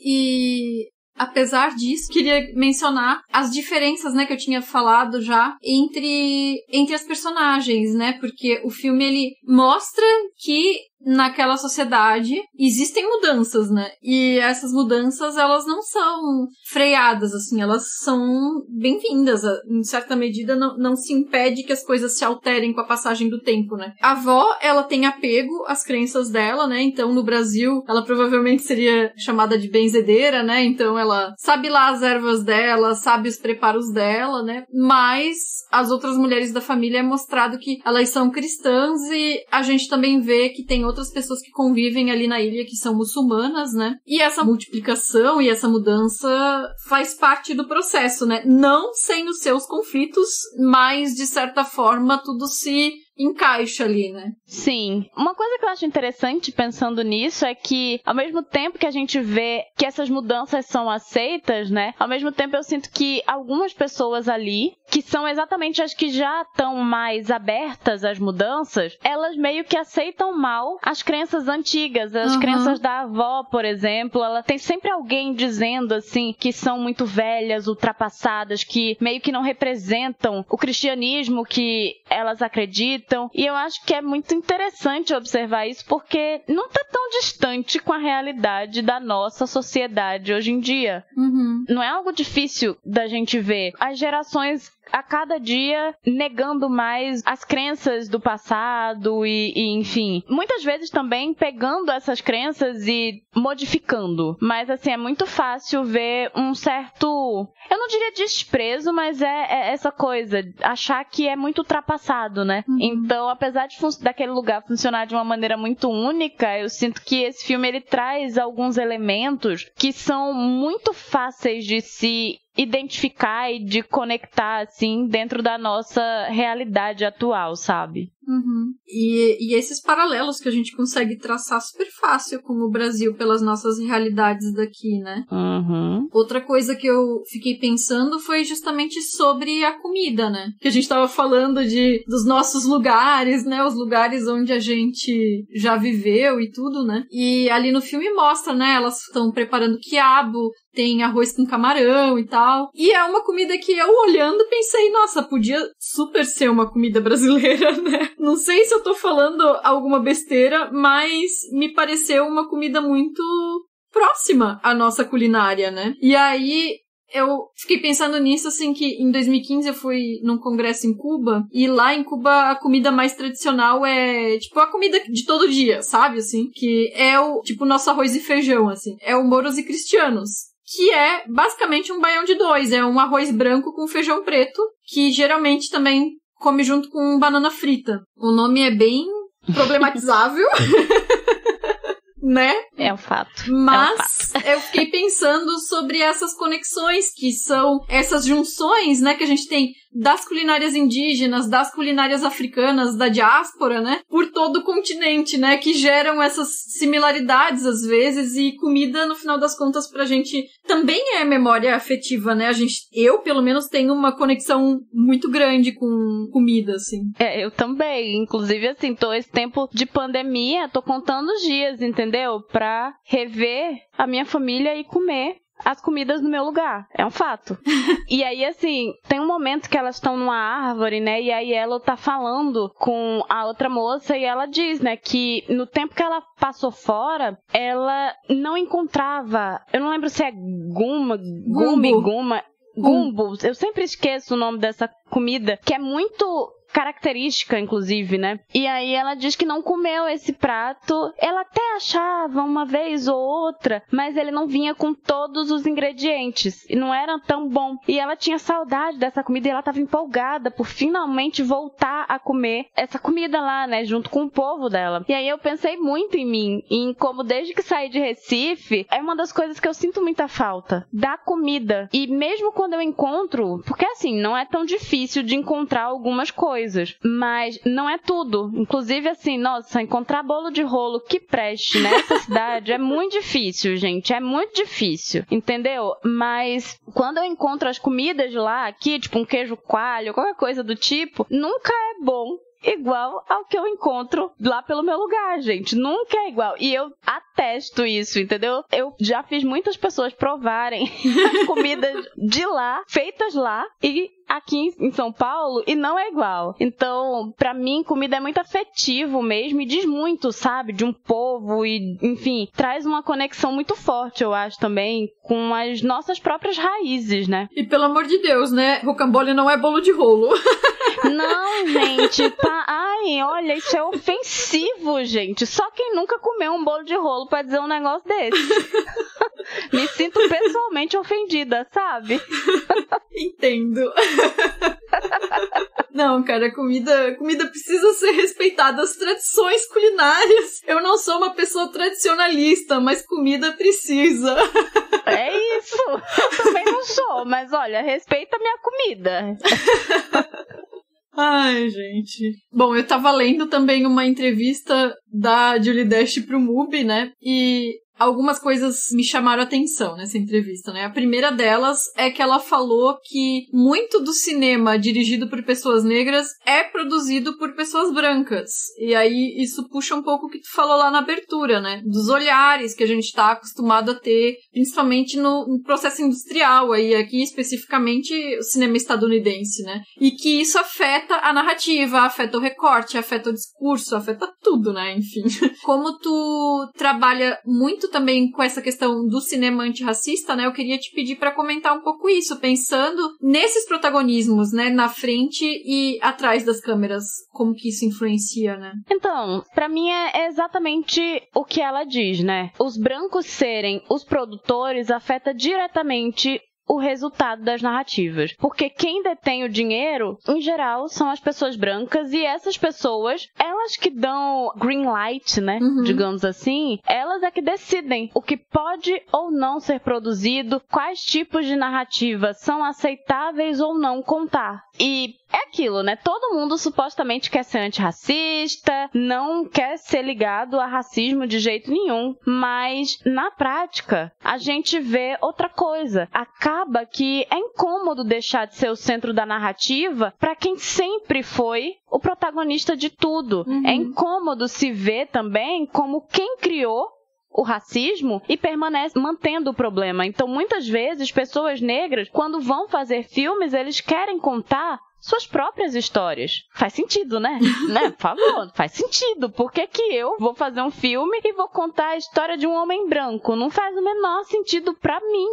E apesar disso, queria mencionar as diferenças, né, que eu tinha falado já entre as personagens, né, porque o filme, ele mostra que naquela sociedade existem mudanças, né? E essas mudanças, elas não são freadas, assim, elas são bem-vindas. Em certa medida, não se impede que as coisas se alterem com a passagem do tempo, né? A avó, ela tem apego às crenças dela, né? Então, no Brasil, ela provavelmente seria chamada de benzedeira, né? Então, ela sabe lá as ervas dela, sabe os preparos dela, né? Mas as outras mulheres da família é mostrado que elas são cristãs e a gente também vê que tem outras pessoas que convivem ali na ilha que são muçulmanas, né? E essa multiplicação e essa mudança faz parte do processo, né? Não sem os seus conflitos, mas de certa forma tudo se encaixa ali, né? Sim. Uma coisa que eu acho interessante pensando nisso é que, ao mesmo tempo que a gente vê que essas mudanças são aceitas, né? Ao mesmo tempo eu sinto que algumas pessoas ali, que são exatamente as que já estão mais abertas às mudanças, elas meio que aceitam mal as crenças antigas, as crenças da avó, por exemplo. Ela tem sempre alguém dizendo, assim, que são muito velhas, ultrapassadas, que meio que não representam o cristianismo que elas acreditam. E eu acho que é muito interessante observar isso porque não tá tão distante com a realidade da nossa sociedade hoje em dia. Não é algo difícil da gente ver. As gerações a cada dia negando mais as crenças do passado e enfim, muitas vezes também pegando essas crenças e modificando, mas assim, é muito fácil ver um certo, eu não diria desprezo, mas é essa coisa, achar que é muito ultrapassado, né? Então, apesar daquele lugar funcionar de uma maneira muito única, eu sinto que esse filme, ele traz alguns elementos que são muito fáceis de se identificar e de conectar, assim, dentro da nossa realidade atual, sabe? E esses paralelos que a gente consegue traçar super fácil com o Brasil pelas nossas realidades daqui, né? Outra coisa que eu fiquei pensando foi justamente sobre a comida, né? Que a gente tava falando dos nossos lugares, né? Os lugares onde a gente já viveu e tudo, né? E ali no filme mostra, né? Elas estão preparando quiabo, tem arroz com camarão e tal. E é uma comida que eu, olhando, pensei, nossa, podia super ser uma comida brasileira, né? Não sei se eu tô falando alguma besteira, mas me pareceu uma comida muito próxima à nossa culinária, né? E aí eu fiquei pensando nisso, assim, que em 2015 eu fui num congresso em Cuba, e lá em Cuba a comida mais tradicional é, tipo, a comida de todo dia, sabe, assim? Que é o, tipo, nosso arroz e feijão, assim. É o Moros e Cristianos, que é basicamente um baião de dois. É um arroz branco com feijão preto, que geralmente também come junto com banana frita. O nome é bem problematizável. Né? É um fato. Mas eu fiquei pensando sobre essas conexões que são essas junções, né, que a gente tem das culinárias indígenas, das culinárias africanas, da diáspora, né? Por todo o continente, né? Que geram essas similaridades, às vezes, e comida, no final das contas, pra gente também é memória afetiva, né? Eu, pelo menos, tenho uma conexão muito grande com comida, assim. Eu também. Inclusive, assim, esse tempo de pandemia, tô contando os dias, entendeu? Pra rever a minha família e comer as comidas no meu lugar. É um fato. E aí, assim, tem um momento que elas estão numa árvore, né? E aí ela tá falando com a outra moça e ela diz, né, que no tempo que ela passou fora, ela não encontrava... Eu não lembro se é gumbo. Eu sempre esqueço o nome dessa comida, que é muito característica, inclusive, né? E aí ela diz que não comeu esse prato. Ela até achava uma vez ou outra, mas ele não vinha com todos os ingredientes e não era tão bom. E ela tinha saudade dessa comida e ela estava empolgada por finalmente voltar a comer essa comida lá, né? Junto com o povo dela. E aí eu pensei muito em mim, em como desde que saí de Recife, é uma das coisas que eu sinto muita falta, da comida. E mesmo quando eu encontro, porque assim, não é tão difícil de encontrar algumas coisas, mas não é tudo. Inclusive, assim, nossa, encontrar bolo de rolo que preste nessa cidade é muito difícil, gente. É muito difícil, entendeu? Mas quando eu encontro as comidas lá, aqui, tipo um queijo coalho, qualquer coisa do tipo, nunca é bom igual ao que eu encontro lá pelo meu lugar, gente. Nunca é igual. E eu atesto isso, entendeu? Eu já fiz muitas pessoas provarem as comidas de lá, feitas lá, e aqui em São Paulo, e não é igual. Então, pra mim, comida é muito afetivo mesmo, e diz muito, sabe, de um povo, e, enfim, traz uma conexão muito forte, eu acho, também, com as nossas próprias raízes, né? E pelo amor de Deus, né? Rocambole não é bolo de rolo. Não, gente, tá... Ai, olha, isso é ofensivo, gente. Só quem nunca comeu um bolo de rolo pra dizer um negócio desse. Me sinto pessoalmente ofendida, sabe? Entendo. Não, cara, comida precisa ser respeitada, as tradições culinárias. Eu não sou uma pessoa tradicionalista, mas comida precisa. É isso. Eu também não sou, mas olha, respeita a minha comida. Ai, gente. Bom, eu tava lendo também uma entrevista da Julie Dash pro MUBI, né? E algumas coisas me chamaram a atenção nessa entrevista, né? A primeira delas é que ela falou que muito do cinema dirigido por pessoas negras é produzido por pessoas brancas. E aí isso puxa um pouco o que tu falou lá na abertura, né? Dos olhares que a gente tá acostumado a ter, principalmente no processo industrial, aí aqui especificamente o cinema estadunidense, né? E que isso afeta a narrativa, afeta o recorte, afeta o discurso, afeta tudo, né? Enfim. Como tu trabalha muito também com essa questão do cinema antirracista, né? Eu queria te pedir para comentar um pouco isso, pensando nesses protagonismos, né? Na frente e atrás das câmeras, como que isso influencia, né? Então, pra mim é exatamente o que ela diz, né? Os brancos serem os produtores afeta diretamente o resultado das narrativas. Porque quem detém o dinheiro, em geral, são as pessoas brancas, e essas pessoas, elas que dão green light, né? Digamos assim, elas é que decidem o que pode ou não ser produzido, quais tipos de narrativa são aceitáveis ou não contar. E é aquilo, né? Todo mundo supostamente quer ser antirracista, não quer ser ligado a racismo de jeito nenhum, mas na prática a gente vê outra coisa. Acaba que é incômodo deixar de ser o centro da narrativa para quem sempre foi o protagonista de tudo. É incômodo se ver também como quem criou o racismo e permanece mantendo o problema. Então, muitas vezes, pessoas negras, quando vão fazer filmes, eles querem contar suas próprias histórias. Faz sentido, né? Por favor, faz sentido. Por que que eu vou fazer um filme e vou contar a história de um homem branco? Não faz o menor sentido pra mim,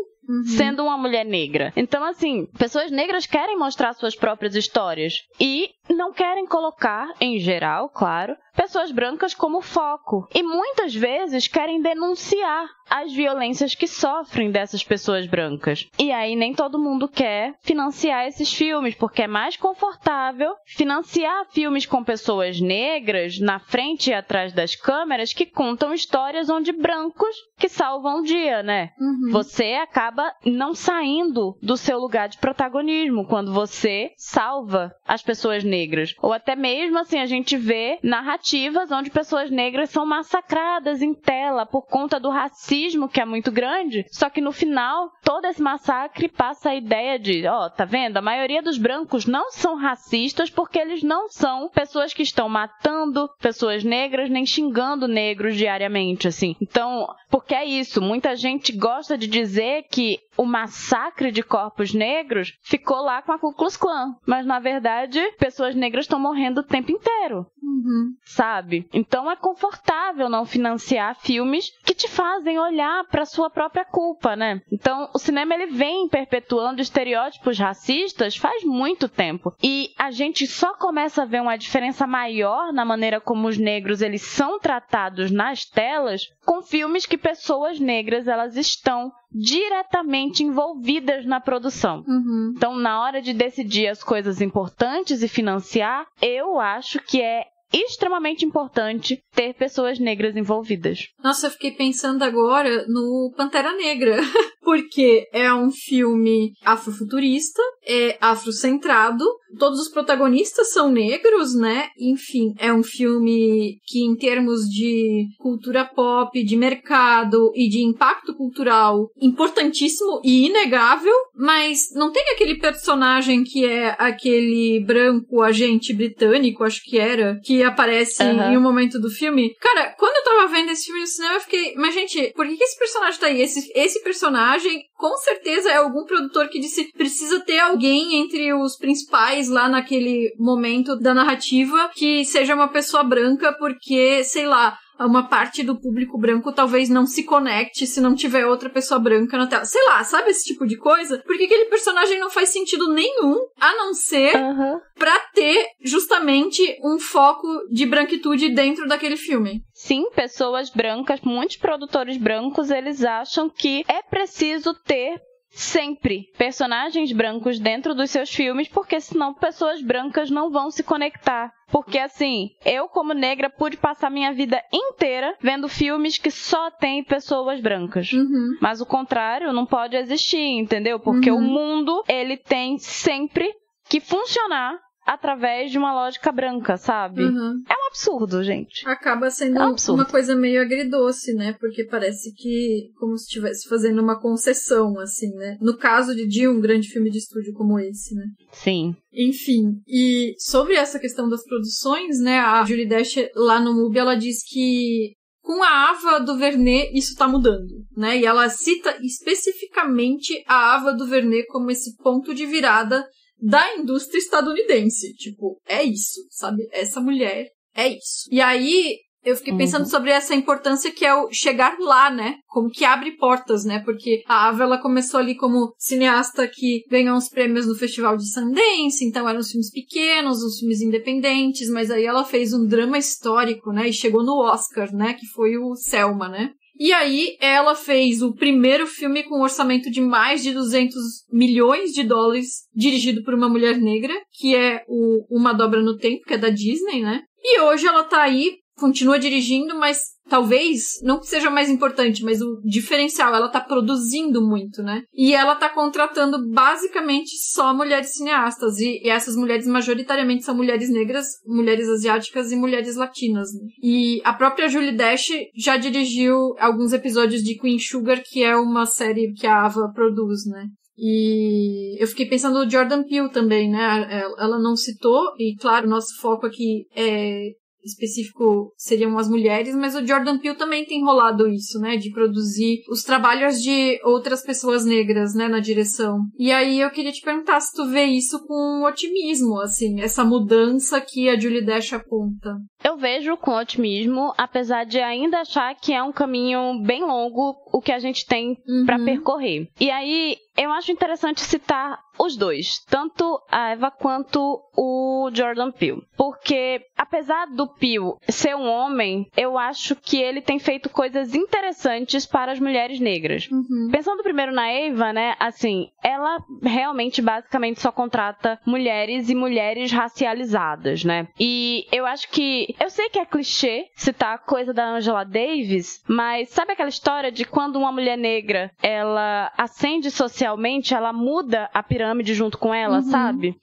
sendo uma mulher negra. Então, assim, pessoas negras querem mostrar suas próprias histórias. E não querem colocar, em geral, claro, pessoas brancas como foco. E muitas vezes querem denunciar as violências que sofrem dessas pessoas brancas. E aí nem todo mundo quer financiar esses filmes, porque é mais confortável financiar filmes com pessoas negras na frente e atrás das câmeras que contam histórias onde brancos que salvam o dia, né? Você acaba não saindo do seu lugar de protagonismo quando você salva as pessoas negras. Ou até mesmo, assim, a gente vê narrativas onde pessoas negras são massacradas em tela por conta do racismo que é muito grande, só que no final, todo esse massacre passa a ideia de, tá vendo? A maioria dos brancos não são racistas porque eles não são pessoas que estão matando pessoas negras nem xingando negros diariamente, assim. Então, porque é isso, muita gente gosta de dizer que o massacre de corpos negros ficou lá com a Ku Klux Klan, mas na verdade, pessoas negras estão morrendo o tempo inteiro, sabe? Então é confortável não financiar filmes que te fazem olhar para sua própria culpa, né? Então o cinema ele vem perpetuando estereótipos racistas faz muito tempo e a gente só começa a ver uma diferença maior na maneira como os negros eles são tratados nas telas com filmes que pessoas negras elas estão diretamente envolvidas na produção. Então, na hora de decidir as coisas importantes e financiar, eu acho que é extremamente importante ter pessoas negras envolvidas. Nossa, eu fiquei pensando agora no Pantera Negra, porque é um filme afrofuturista, é afrocentrado, todos os protagonistas são negros, né? Enfim, é um filme que em termos de cultura pop, de mercado e de impacto cultural importantíssimo e inegável, mas não tem aquele personagem que é aquele branco agente britânico, acho que era, que aparece em um momento do filme. Cara, quando eu tava vendo esse filme no cinema, eu fiquei, mas gente, por que esse personagem tá aí? Esse personagem, com certeza, é algum produtor que disse, precisa ter alguém entre os principais lá naquele momento da narrativa que seja uma pessoa branca, porque, sei lá, uma parte do público branco talvez não se conecte se não tiver outra pessoa branca na tela. Sei lá, sabe esse tipo de coisa? Porque aquele personagem não faz sentido nenhum, a não ser pra ter justamente um foco de branquitude dentro daquele filme. Sim, pessoas brancas, muitos produtores brancos, eles acham que é preciso ter sempre personagens brancos dentro dos seus filmes, porque senão pessoas brancas não vão se conectar. Porque assim, eu como negra pude passar minha vida inteira vendo filmes que só tem pessoas brancas. Mas o contrário não pode existir, entendeu? Porque o mundo, ele tem sempre que funcionar através de uma lógica branca, sabe? É um absurdo, gente. Acaba sendo uma coisa meio agridoce, né? Porque parece que como se estivesse fazendo uma concessão, assim, né? No caso de um grande filme de estúdio como esse, né? Sim. Enfim, e sobre essa questão das produções, né? A Julie Dash, lá no MUBI, ela diz que com a Ava DuVernay isso tá mudando, né? E ela cita especificamente a Ava DuVernay como esse ponto de virada da indústria estadunidense. Tipo, é isso, sabe? Essa mulher é isso. E aí, eu fiquei pensando sobre essa importância que é o chegar lá, né? Como que abre portas, né? Porque a Ava, ela começou ali como cineasta que ganhou uns prêmios no Festival de Sundance, então eram uns filmes pequenos, uns filmes independentes, mas aí ela fez um drama histórico, né? E chegou no Oscar, né? Que foi o Selma, né? E aí, ela fez o primeiro filme com um orçamento de mais de 200 milhões de dólares, dirigido por uma mulher negra, que é Uma Dobra no Tempo, que é da Disney, né? E hoje ela tá aí, continua dirigindo, mas talvez, não que seja mais importante, mas o diferencial, ela tá produzindo muito, né? E ela tá contratando basicamente só mulheres cineastas, e essas mulheres majoritariamente são mulheres negras, mulheres asiáticas e mulheres latinas, né? E a própria Julie Dash já dirigiu alguns episódios de Queen Sugar, que é uma série que a Ava produz, né? E eu fiquei pensando no Jordan Peele também, né? Ela não citou, e claro, nosso foco aqui específico seriam as mulheres, mas o Jordan Peele também tem rolado isso, né, de produzir os trabalhos de outras pessoas negras, né, na direção. E aí eu queria te perguntar se tu vê isso com otimismo, assim, essa mudança que a Julie Dash aponta. eu vejo com otimismo, apesar de ainda achar que é um caminho bem longo o que a gente tem pra percorrer. E aí, eu acho interessante citar os dois, tanto a Eva quanto o Jordan Peele. Porque, apesar do Peele ser um homem, eu acho que ele tem feito coisas interessantes para as mulheres negras. Pensando primeiro na Eva, né, assim, ela realmente, basicamente, só contrata mulheres e mulheres racializadas, né? E eu acho que... Eu sei que é clichê citar a coisa da Angela Davis, mas sabe aquela história de quando uma mulher negra, ela ascende socialmente, ela muda a pirâmide junto com ela, sabe?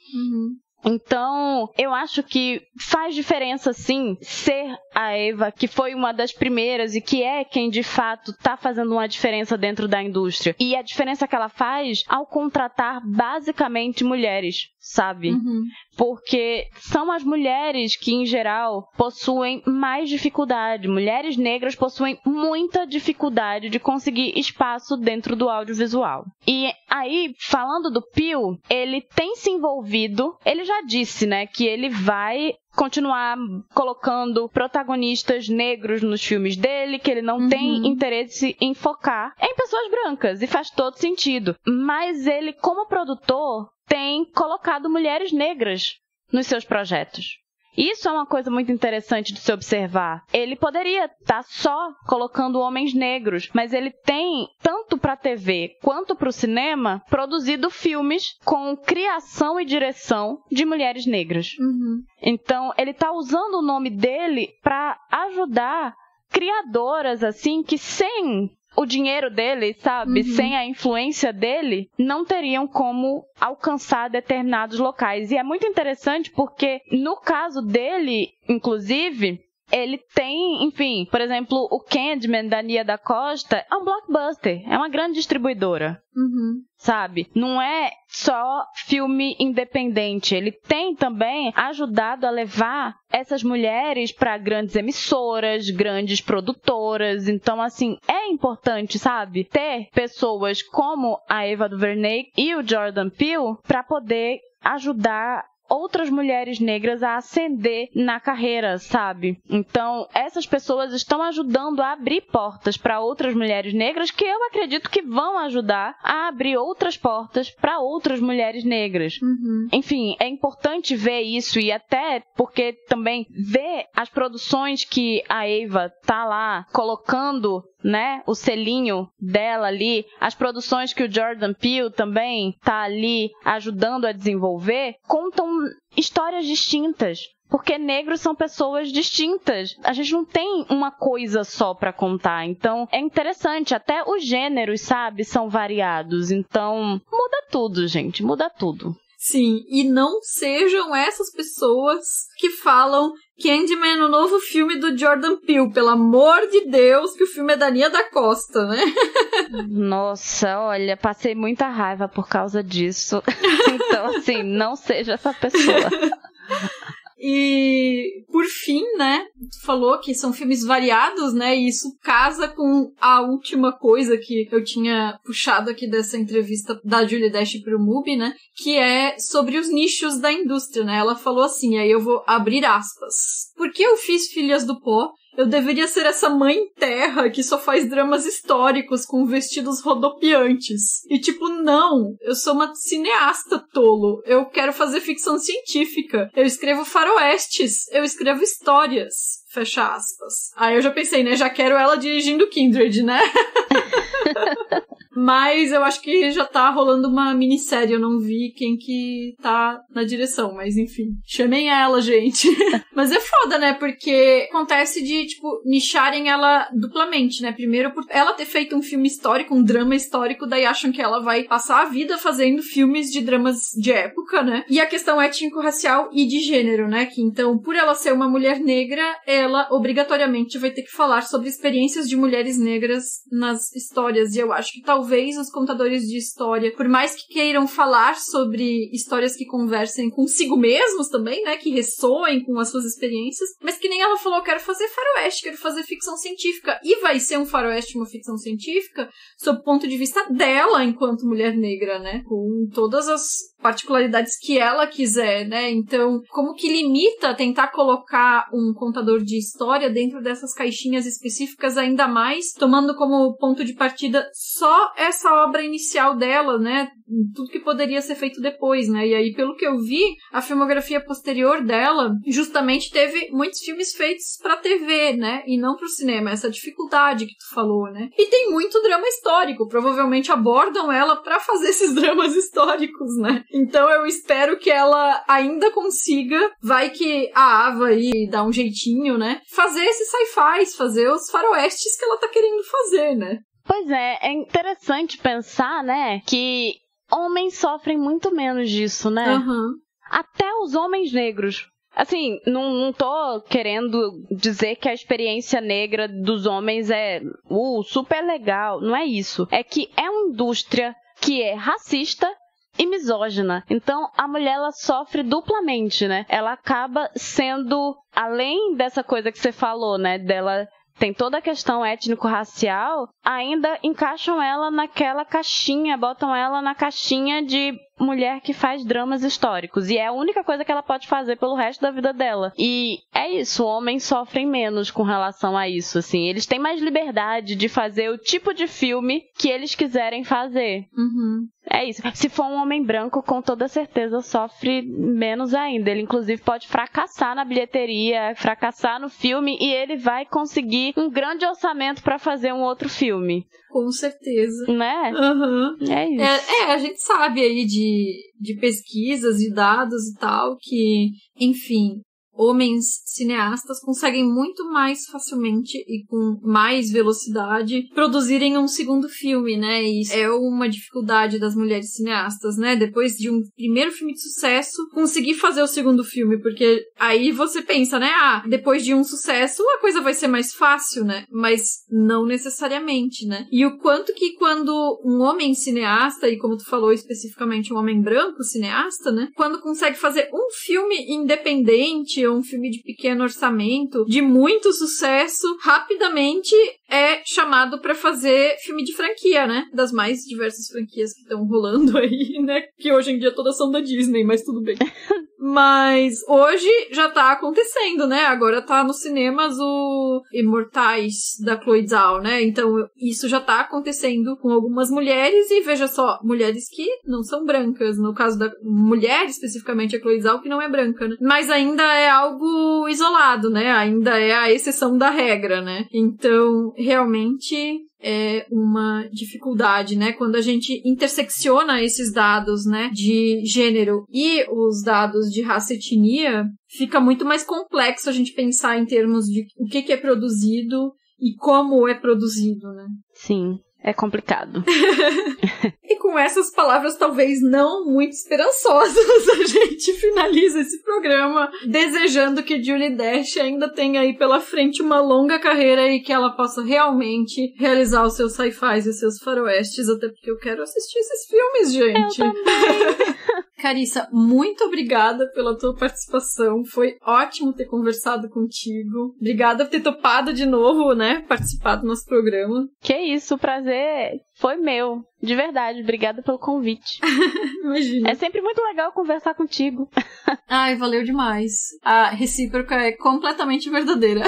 Então, eu acho que faz diferença, sim, ser a Eva, que foi uma das primeiras e que é quem, de fato, tá fazendo uma diferença dentro da indústria. E a diferença que ela faz ao contratar, basicamente, mulheres, sabe? Porque são as mulheres que, em geral, possuem mais dificuldade. Mulheres negras possuem muita dificuldade de conseguir espaço dentro do audiovisual. E aí, falando do Peele, ele tem se envolvido, ele já disse, né, que ele vai continuar colocando protagonistas negros nos filmes dele, que ele não tem interesse em focar em pessoas brancas, e faz todo sentido. Mas ele, como produtor, tem colocado mulheres negras nos seus projetos. Isso é uma coisa muito interessante de se observar. Ele poderia estar só colocando homens negros, mas ele tem, tanto para a TV quanto para o cinema, produzido filmes com criação e direção de mulheres negras. Então, ele está usando o nome dele para ajudar criadoras, assim, que sem o dinheiro dele, sabe, sem a influência dele, não teriam como alcançar determinados locais. E é muito interessante porque, no caso dele, inclusive, ele tem, enfim, por exemplo, o Candyman, da Nia da Costa, é um blockbuster, é uma grande distribuidora, sabe? Não é só filme independente, ele tem também ajudado a levar essas mulheres para grandes emissoras, grandes produtoras. Então, assim, é importante, sabe, ter pessoas como a Ava DuVernay e o Jordan Peele para poder ajudar outras mulheres negras a ascender na carreira, sabe? Então, essas pessoas estão ajudando a abrir portas para outras mulheres negras, que eu acredito que vão ajudar a abrir outras portas para outras mulheres negras. Enfim, é importante ver isso, e até porque também ver as produções que a Ava tá lá colocando, né, o selinho dela ali, as produções que o Jordan Peele também tá ali ajudando a desenvolver, contam histórias distintas. Porque negros são pessoas distintas. A gente não tem uma coisa só pra contar. Então, é interessante. Até os gêneros, sabe, são variados. Então, muda tudo, gente. Muda tudo. Sim, e não sejam essas pessoas que falam Candyman, o novo filme do Jordan Peele. Pelo amor de Deus, que o filme é da Nia da Costa, né? Nossa, olha, passei muita raiva por causa disso. Então, assim, não seja essa pessoa. E, por fim, né, tu falou que são filmes variados, né, e isso casa com a última coisa que eu tinha puxado aqui dessa entrevista da Julie Dash pro MUBI, né, que é sobre os nichos da indústria, né. Ela falou assim, aí eu vou abrir aspas. Por que eu fiz Filhas do Pó? Eu deveria ser essa mãe terra que só faz dramas históricos com vestidos rodopiantes. E tipo, não, eu sou uma cineasta, tolo. Eu quero fazer ficção científica. Eu escrevo faroestes. Eu escrevo histórias. Fecha aspas. Aí eu já pensei, né? Já quero ela dirigindo Kindred, né? Mas eu acho que já tá rolando uma minissérie, eu não vi quem que tá na direção, mas enfim. Chamem ela, gente. Mas é foda, né? Porque acontece de, tipo, nicharem ela duplamente, né? Primeiro por ela ter feito um filme histórico, um drama histórico, daí acham que ela vai passar a vida fazendo filmes de dramas de época, né? E a questão étnico-racial e de gênero, né? Que então, por ela ser uma mulher negra, ela obrigatoriamente vai ter que falar sobre experiências de mulheres negras nas histórias. E eu acho que talvez talvez os contadores de história, por mais que queiram falar sobre histórias que conversem consigo mesmos também, né, que ressoem com as suas experiências, mas que nem ela falou, quero fazer faroeste, quero fazer ficção científica, e vai ser um faroeste, uma ficção científica, sob o ponto de vista dela enquanto mulher negra, né, com todas as particularidades que ela quiser, né, então, como que limita tentar colocar um contador de história dentro dessas caixinhas específicas, ainda mais tomando como ponto de partida só essa obra inicial dela, né, tudo que poderia ser feito depois, né, e aí, pelo que eu vi, a filmografia posterior dela, justamente teve muitos filmes feitos pra TV, né, e não pro cinema, essa dificuldade que tu falou, né, e tem muito drama histórico, provavelmente abordam ela pra fazer esses dramas históricos, né, então eu espero que ela ainda consiga, vai que a Ava aí dá um jeitinho, né, fazer esses sci-fis, fazer os faroestes que ela tá querendo fazer, né. Pois é interessante pensar, né, que homens sofrem muito menos disso, né? Uhum. Até os homens negros. Assim, não tô querendo dizer que a experiência negra dos homens é super legal. Não é isso. É que é uma indústria que é racista e misógina. Então, a mulher, ela sofre duplamente, né? Ela acaba sendo, além dessa coisa que você falou, né? Dela tem toda a questão étnico-racial, ainda encaixam ela naquela caixinha, botam ela na caixinha de mulher que faz dramas históricos. E é a única coisa que ela pode fazer pelo resto da vida dela. E é isso, homens sofrem menos com relação a isso, assim. Eles têm mais liberdade de fazer o tipo de filme que eles quiserem fazer. Uhum. É isso. Se for um homem branco, com toda certeza sofre menos ainda. Ele, inclusive, pode fracassar na bilheteria, fracassar no filme, e ele vai conseguir um grande orçamento pra fazer um outro filme. Com certeza. Né? Uhum. É isso. A gente sabe aí de pesquisas, de dados e tal, que, enfim, homens cineastas conseguem muito mais facilmente e com mais velocidade produzirem um segundo filme, né? E isso é uma dificuldade das mulheres cineastas, né? Depois de um primeiro filme de sucesso, conseguir fazer o segundo filme, porque aí você pensa, né? Depois de um sucesso, a coisa vai ser mais fácil, né? Mas não necessariamente, né? E o quanto que quando um homem cineasta, e como tu falou especificamente um homem branco cineasta, né? Quando consegue fazer um filme independente, um filme de pequeno orçamento, de muito sucesso, rapidamente é chamado pra fazer filme de franquia, né? Das mais diversas franquias que estão rolando aí, né? Que hoje em dia todas são da Disney, mas tudo bem. Mas hoje já tá acontecendo, né? Agora tá nos cinemas o Imortais da Chloe Zhao, né? Então isso já tá acontecendo com algumas mulheres, e veja só, mulheres que não são brancas. No caso da mulher, especificamente a Chloe Zhao, que não é branca, né? Mas ainda é algo isolado, né? Ainda é a exceção da regra, né? Então, realmente é uma dificuldade, né? Quando a gente intersecciona esses dados, né, de gênero e os dados de raça e etnia, fica muito mais complexo a gente pensar em termos de o que é produzido e como é produzido, né? Sim. É complicado. E com essas palavras talvez não muito esperançosas, a gente finaliza esse programa desejando que Julie Dash ainda tenha aí pela frente uma longa carreira e que ela possa realmente realizar os seus sci-fis e os seus faroestes, até porque eu quero assistir esses filmes, gente. Eu também. Carissa, muito obrigada pela tua participação. Foi ótimo ter conversado contigo. Obrigada por ter topado de novo, né? Participar do nosso programa. Que isso, o prazer foi meu. De verdade, obrigada pelo convite. Imagina. É sempre muito legal conversar contigo. Ai, valeu demais. A recíproca é completamente verdadeira.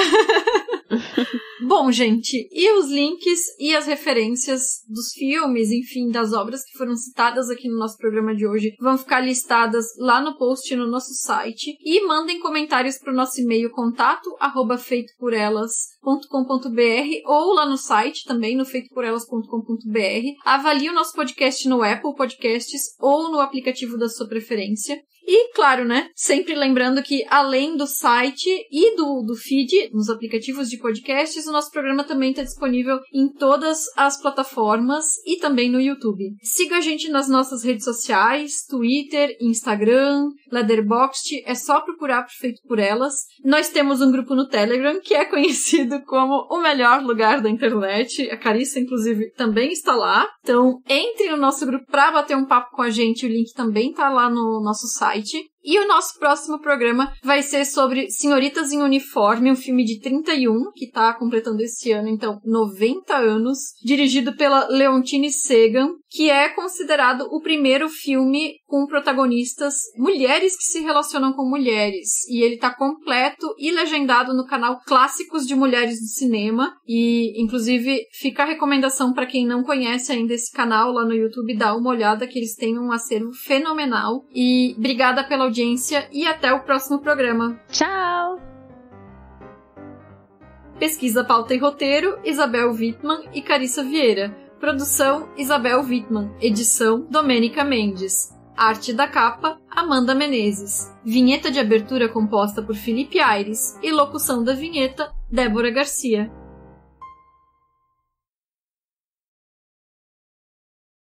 Bom, gente, e os links e as referências dos filmes, enfim, das obras que foram citadas aqui no nosso programa de hoje vão ficar listadas lá no post no nosso site, e mandem comentários para o nosso e-mail contato@feitoporelas.com.br ou lá no site também, no feitoporelas.com.br. Avalie o nosso podcast no Apple Podcasts ou no aplicativo da sua preferência. E, claro, né, sempre lembrando que além do site e do feed, nos aplicativos de podcasts, o nosso programa também está disponível em todas as plataformas e também no YouTube. Siga a gente nas nossas redes sociais, Twitter, Instagram, Letterboxd, é só procurar por Feito por Elas. Nós temos um grupo no Telegram que é conhecido como o melhor lugar da internet. A Carissa, inclusive, também está lá. Então, entre no nosso grupo para bater um papo com a gente. O link também está lá no nosso site. E o nosso próximo programa vai ser sobre Senhoritas em Uniforme, um filme de 31, que está completando esse ano, então, 90 anos, dirigido pela Leontine Segan, que é considerado o primeiro filme com protagonistas mulheres que se relacionam com mulheres. E ele está completo e legendado no canal Clássicos de Mulheres do Cinema. E, inclusive, fica a recomendação para quem não conhece ainda esse canal lá no YouTube, dá uma olhada, que eles têm um acervo fenomenal. E obrigada pela audiência e até o próximo programa. Tchau! Pesquisa, pauta e roteiro, Isabel Wittmann e Carissa Vieira. Produção, Isabel Wittmann. Edição, Domênica Mendes. Arte da capa, Amanda Menezes. Vinheta de abertura composta por Felipe Aires e locução da vinheta, Débora Garcia.